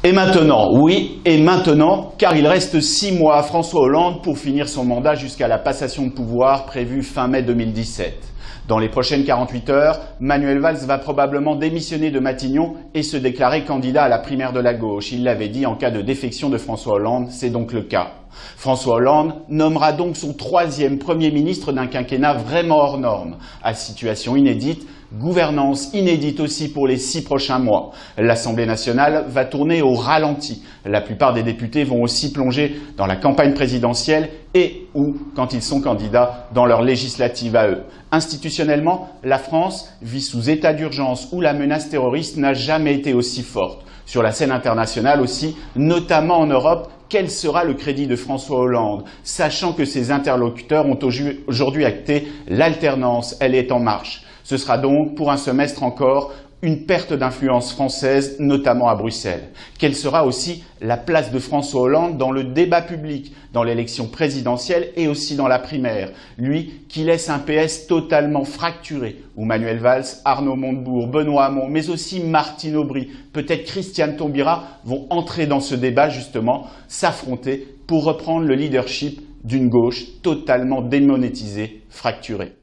Et maintenant, oui, et maintenant, car il reste 6 mois à François Hollande pour finir son mandat jusqu'à la passation de pouvoir prévue fin mai 2017. Dans les prochaines 48 heures, Manuel Valls va probablement démissionner de Matignon et se déclarer candidat à la primaire de la gauche. Il l'avait dit en cas de défection de François Hollande, c'est donc le cas. François Hollande nommera donc son 3e Premier ministre d'un quinquennat vraiment hors norme, à situation inédite, gouvernance inédite aussi pour les 6 prochains mois. L'Assemblée nationale va tourner au ralenti. La plupart des députés vont aussi plonger dans la campagne présidentielle et ou, quand ils sont candidats, dans leur législative à eux. Institutionnellement, la France vit sous état d'urgence où la menace terroriste n'a jamais été aussi forte. Sur la scène internationale aussi, notamment en Europe, quel sera le crédit de François Hollande, sachant que ses interlocuteurs ont aujourd'hui acté l'alternance, elle est en marche. Ce sera donc, pour un semestre encore, une perte d'influence française, notamment à Bruxelles. Quelle sera aussi la place de François Hollande dans le débat public, dans l'élection présidentielle et aussi dans la primaire? Lui qui laisse un PS totalement fracturé, où Manuel Valls, Arnaud Montebourg, Benoît Hamon, mais aussi Martine Aubry, peut-être Christiane Taubira, vont entrer dans ce débat justement, s'affronter pour reprendre le leadership d'une gauche totalement démonétisée, fracturée.